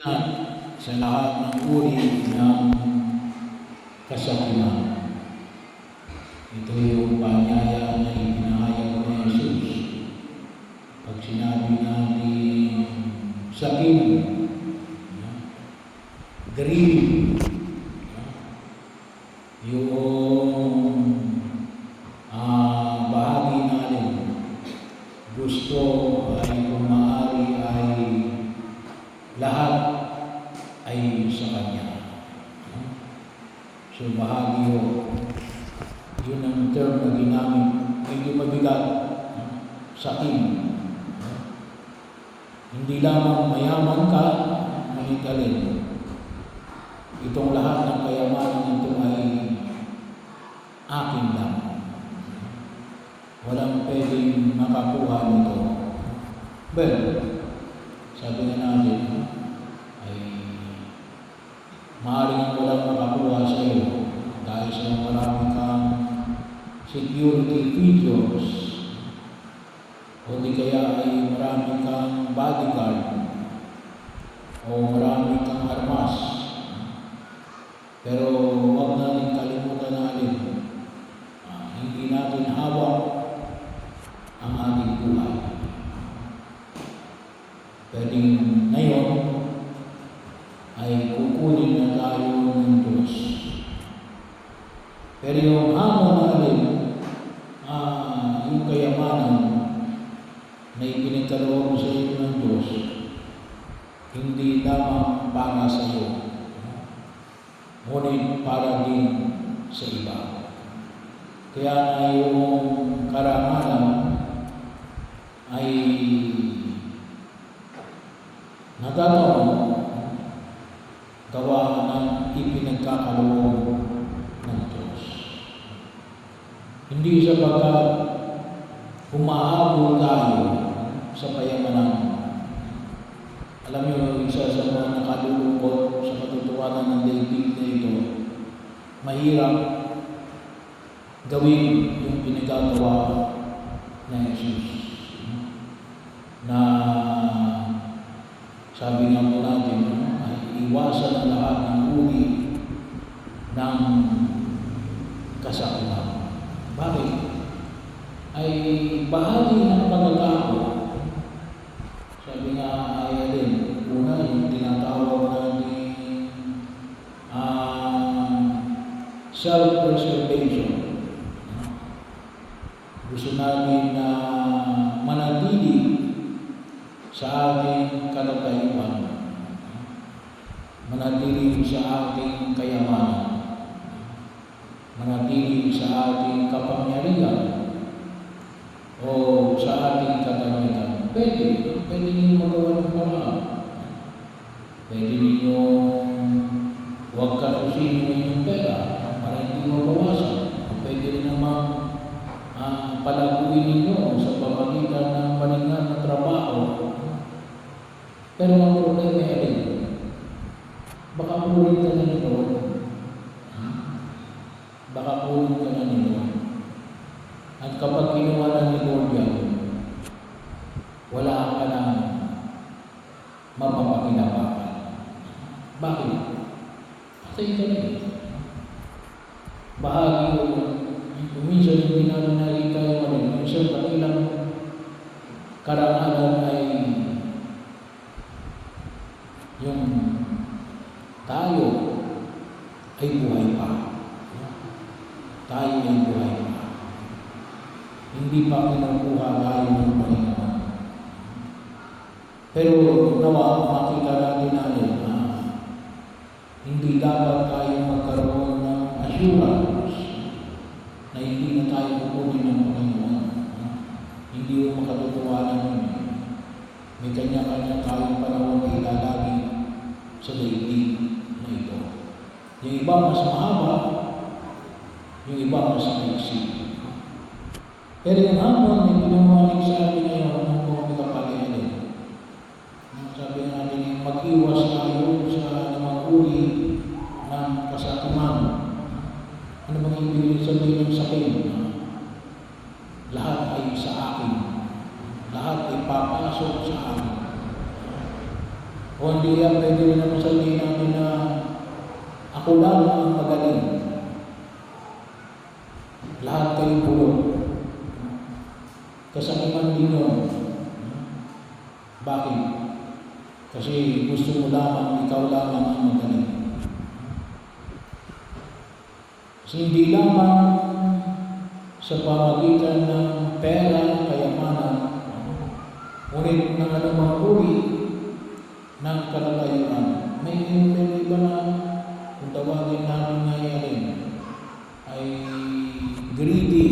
Ingat sa lahat ng uri ng kasakiman. Ito yung panyaya na ipinahayag ni Jesus. Pag sinabi natin sakin, green, yung bahagi natin, gusto ay kung maaari ay lahat ay sa Kanya. So bahagi yun ang term na ginamit, medyo mabigat, sakin. Hindi lamang mayaman ka, ngunit alin. Itong lahat ng kayamanan ito ay akin lang. Walang pwedeng makakuha nito. Well, sabi nga natin, ay maaaring walang makakuha sa iyo dahil sa marami kang security features o di kaya ay marami kang bodyguard o marami kang armas. Pero huwag natin kalimutan natin, hindi natin hawak ang ating buhay. Pwedeng ngayon ay kukunin na tayo ng Diyos. Pero yung hamon natin, yung kayamanan na ipinagkaloob sa iyo ng Diyos, hindi lamang para sa iyo, ngunit para din sa iba. Kaya na yung karangalan ay nagkataon gawa ng ipinagkakaloob ng Diyos. Hindi sapagkat humahabol tayo sa payamanan. Alam niyo, isa sa mga nakalulungkot sa katotohanan ng daigdig na ito, mahirap gawin yung pinagagawa ng Jesus. Na sabi nga po natin, ay iwasan ang lahat ng uri ng kasakiman. Bakit? Ay bahagi ng pagkakao. Sabi nga ay din, una yung tinatawag natin self-preservation. Gusto natin na manatili sa ating kalatayuan, manatili sa ating kayamanan, manatili sa ating kapangyarihan o sa ating katamitan. Pwede ninyo magawa ng paraan. Pwede ninyo huwag kasusin mo inyong pera para hindi mabawasan. Pwede rin naman palaguin ninyo sa pamagitan ng malingan na trabaho. Pero ang problema ay baka pulit ka na nito. Baka pulit ka na nito. At kapag kinuha na ni Lord yan, wala ka na mapapakinapakan. Bakit? Kasi ito na bahagi kung minsan hindi natin nakita yung isang kanilang karangalan ay yung tayo ay buhay pa. Tayo ay buhay pa. Hindi pa kinukuha tayo ng Panginoon. Pero nawa makita natin na hindi dapat tayo magkaroon ng assurance na hindi na tayo kukunin ng Panginoon. Hindi mo makatotohanan yun. May kanya-kanya tayong panahon na ilalagi sa daigdig na ito. Yung iba mas mahaba, yung iba mas maiksi. Pero yung hamon na pinamalig sa atin ngayon ng mga kapalayanin. Sabi natin, mag-iwas tayo sa namang uri ng kasakiman. Ano bang ibig sabihin ng sakin? Lahat ay sa akin. Lahat ay papasok sa akin. O hindi yan, pwede rin naman sabihin natin na ako lang ang magaling. Lahat kayo bulok. Kasakiman din yun. Bakit? Kasi gusto mo lamang, ikaw lamang ang magaling. Kasi hindi lamang sa pamagitan ng pera, kayamanan, ngunit ng anumang uri ng kalatayuan. May iba na kung tawagin namin ngayon ay greedy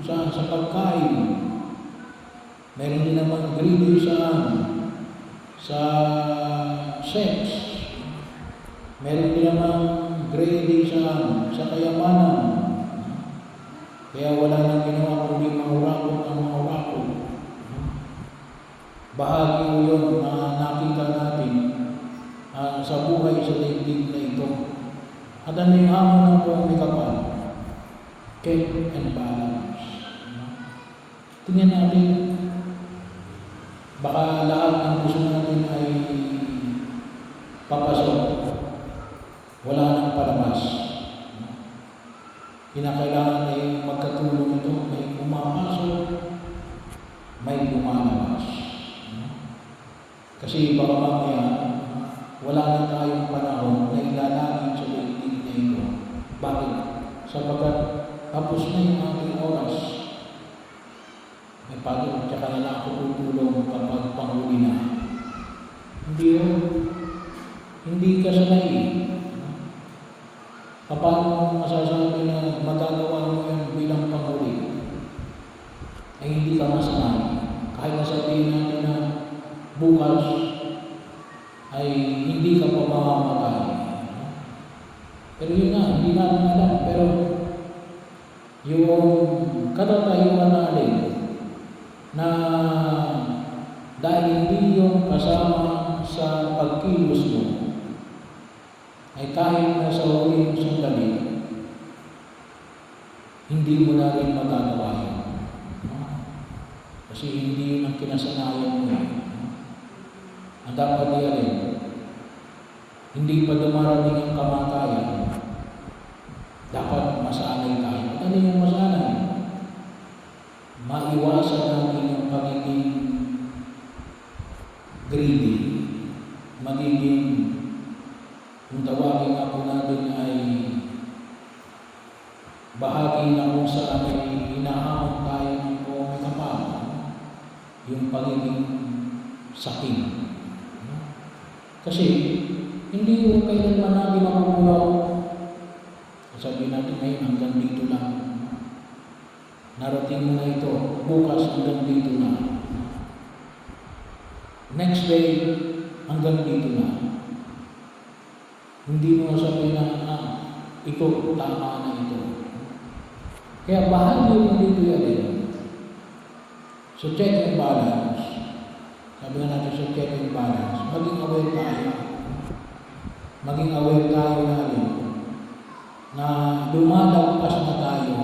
sa pagkain. Meron din naman greedy sa sex. Meron din naman greedy sa kayamanan. Kaya wala nang ginawa kundi mangurakot ang mangurakot. Bahagi mo yun na nakita natin sa buhay sa daigdig na ito. At ano yung hamon ng buong may kapal? Check and balance. Tingnan natin, baka lahat ng gusto natin ay papasok. Wala nang palabas. Kinakailangan ay magkatulong ito, may pumapasok, may lumalabas. Kasi baka mamaya, wala na tayong panahon na ilalagin sa daigdig na ito. Bakit? Sapagkat tapos na yung ating oras. May pagod, tsaka na lang ako tutulong kapag panghuli na. Hindi yun. Hindi ka sanay. Paano masasabi na magagawa mo yun bilang panghuli? Ay hindi ka masanay. Kahit nasabihin natin na bukas ay hindi ka pa mamamatay. Pero yun nga, hindi natin alam. Pero yung katatayuan natin na dahil hindi yung kasama sa pagkilos mo, ay kahit na sa huling sandali, hindi mo na rin magagawa yun. Kasi hindi yun ang kinasanayan mo. Ang dapat niya rin, hindi pa dumarating ang kamatayan, dapat masanay tayo. Ano yung masanay? Maiwasan natin yung pagiging greedy, magiging, kung tawagin nga po natin ay bahagi na kung saan ay hinahamon tayo ng buong may kapal, yung pagiging saking. Kasi hindi yung kailanman natin mapupunaw. Sabihin natin ngayon hanggang dito lang. Narating mo na ito, bukas hanggang dito na. Next day, hanggang dito na. Hindi mo sabihin na, ito, tama na ito. Kaya bahagi mo dito yan. So check and balance. Sabi nga natin sa check and balance, maging aware tayo. Maging aware tayo natin na lumalagpas na tayo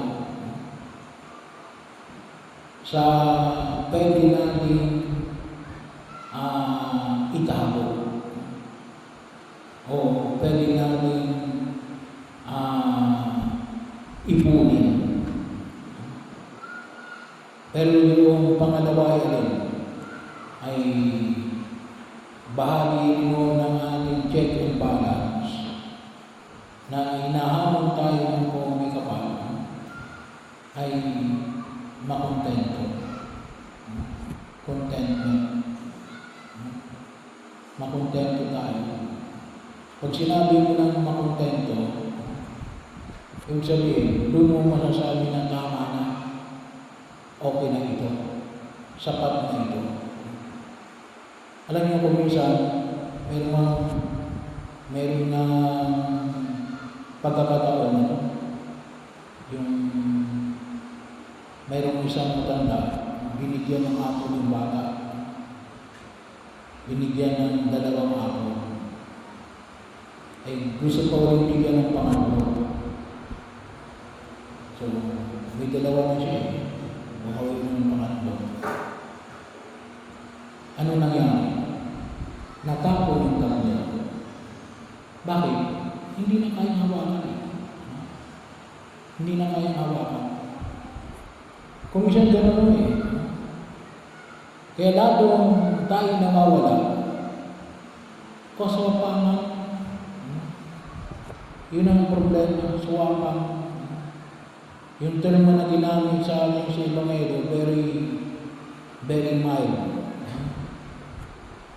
sa pwede natin itago o pwede natin ipunin. Pero yung pangalawa yun ay bahagi mo ng ating check and balance na hinahamon tayo ng kung may kapal ay makontento. Contentment. Makontento tayo. Pag sinabi mo ng makontento, yung sabihin, doon mo masasabi na tama na, okay na ito, sapat na ito. Alam niyo kung minsan, meron na pagkakataon, yung mayroong isang matanda, binigyan ng apo ng bata, binigyan ng 2 apo, ay gusto pa rin bigyan ng pangatlo. So, may 2 na siya, buhawin ng pangatlo. Ano nangyari? Natapon yung Bakit? Hindi na kayang hawakan. Hindi na kayang hawakan. Kung isang gano'n kaya ladong tayo nawawala, kasawapangan, yun ang problema, suwapang. Yung termo na ginamit sa amin sa Ebanghelyo, very mild.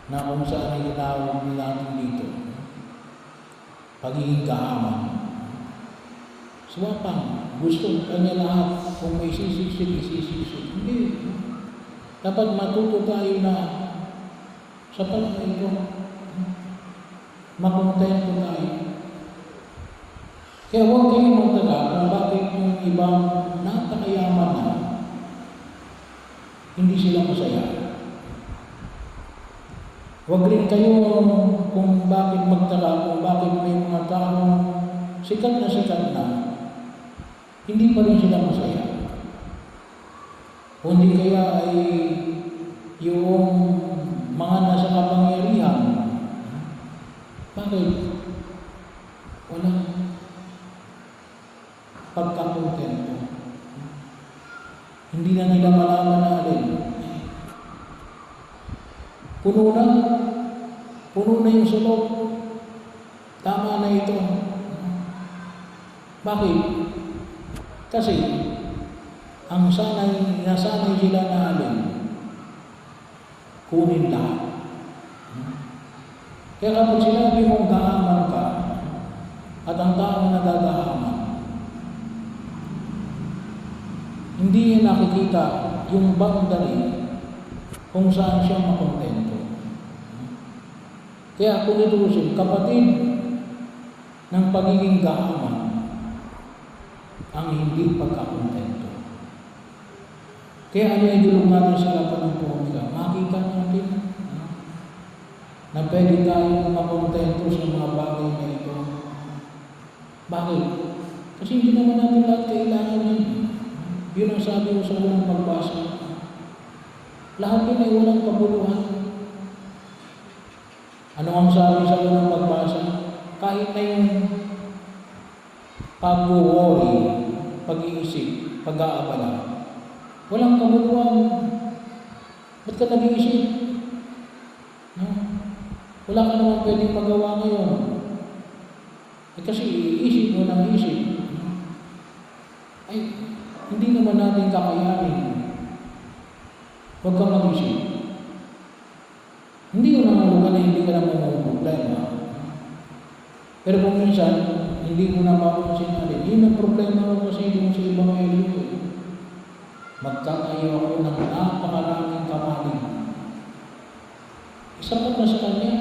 Na kung saan ay ginawag natin dito, pagiging kahaman. Suwapang, gusto kanya lahat, kung may sisiksik, isisiksik. Hindi. Dapat matuto tayo na sa panahon ito, makontento tayo. Kaya huwag kayong magtaka kung bakit yung ibang napakayaman na, hindi sila masaya. Huwag rin kayo kung bakit magtaka, kung bakit may mga taong sikat na, hindi pa rin sila masaya. Kundi kaya ay yung mga nasa kapangyarihan, bakit? Walang pagkakontento. Hindi na nila malaman na alin. Puno na yung sulok. Tama na ito. Bakit? Kasi ang nasanay sila na alin, kunin lahat. Kaya kapag sinabi mong gahaman ka, at ang taong nagagahaman, hindi niya nakikita yung boundary kung saan siya makontento. Kaya kung itusin, kapatid ng pagiging gahaman, ang hindi pagkakontento. Kaya ano yung dulong natin sa harapan ng pumika? Makita natin na pwede tayong makontento sa mga bagay na ito. Bakit? Kasi hindi naman natin lahat kailangan yun. Yun ang sabi ko sa unang pagbasa. Lahat yun ay walang kabuluhan. Ano ang sabi sa unang pagbasa? Kahit na yung pag-worry, pag-iisip, pag-aabala, walang kabuluhan. Ba't ka nag-iisip? No? Wala ka naman pwedeng magawa ngayon. Kasi iisip mo ng isip. Ay, hindi naman natin kakayanin. Huwag kang mag-isip. Hindi yun ang lugar na hindi ka naman may problema. Pero kung minsan, hindi mo napapansin natin, yun ang problema ko kasi yung sa ibang Ebanghelyo. Magtatayo ako ng napakaraming kamaling. Sapat na sa Kanya.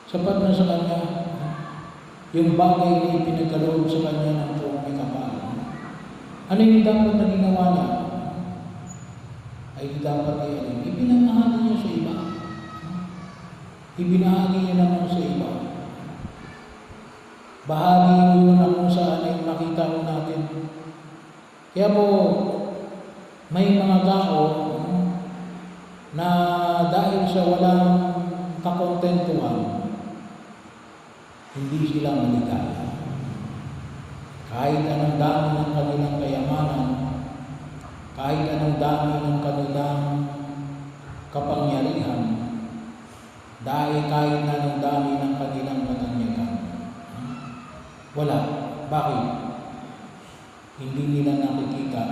Sapat na sa Kanya. Yung bagay na ipinagkaloob sa Kanya ng buong may kapal. Ano yung dapat na ginawa niya? Ay dapat ay ibinahagi niya sa iba. Ibinahagi niya naman sa iba. Bahagi yun na kung saan ay makita ko natin. Kaya po, may mga tao na dahil sa walang kakontentuhan, hindi sila maligaya. Kahit anong dami ng kanilang kayamanan, kahit anong dami ng kanilang kapangyarihan, dahil kahit anong dami ng kanilang katanyagan, wala. Bakit? Hindi nila nakikita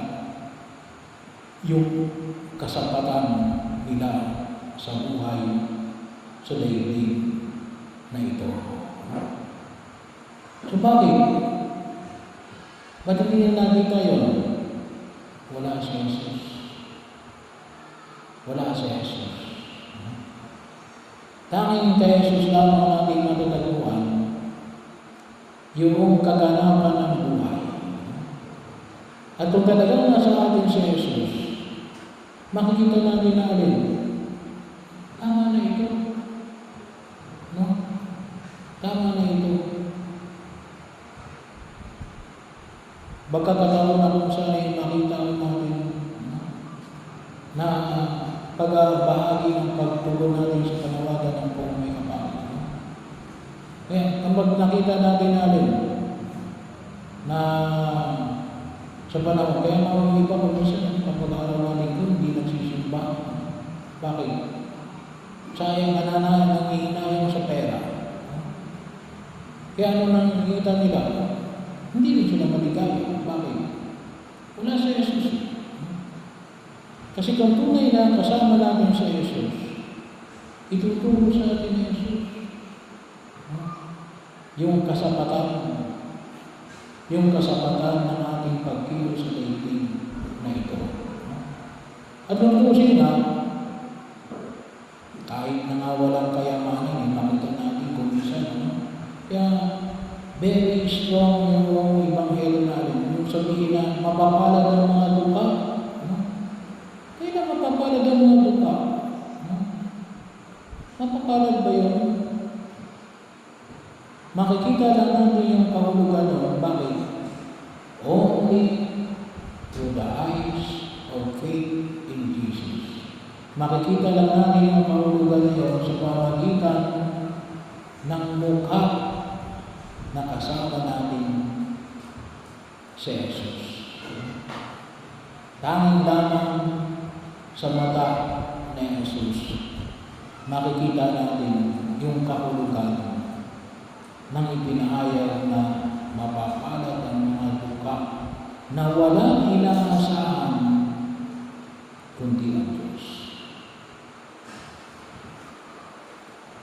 yung kasapatan nila sa buhay sa daigdig na ito. So bakit? Ba't hindi na nakita yun? Wala si Jesus. Wala si Jesus. Tanging kay Jesus lamang natin matutagpuan yung kaganapan ng buhay. At kung talagang nasa atin si Jesus, makikita natin na alin, tama na ito. No? Tama na ito. Pagkakataon na kung saan ay makita natin na pagbahagi ng pagtugon natin sa panawagan ng buong may kapal. Kaya kapag nakita natin na sa panahon, kaya mga iba pag minsan kapag araw-araw ko, hindi nagsisimba. Bakit? Sayang nangihinayang sa pera. Kaya ano nang nakikita nila? Hindi rin sila maligaya. Bakit? Wala sa Jesus. Kasi kung tunay na kasama natin sa Jesus, ituturo sa atin ni Jesus. Yung kasapatan ng ating pagkilos sa daigdig na ito. At tutusin na, kahit na nga walang kayamanan, makita natin kung minsan, kaya very strong yung Ebanghelyo natin. Yung sabihin na mapapalad ang mga lupa. Kaya mapapalad ang mga lupa. Mapapalad ba yun? Makikita lang natin yung kahulugan nun. Bakit? Only through the eyes of faith in Jesus. Makikita lang natin yung kahulugan yun sa pamagitan ng mukha na kasama natin si Jesus. Tanging lamang sa mata ni Jesus, makikita natin yung kahulugan ng ipinahayag na mapapalad ang mga lupa na walang inaasahang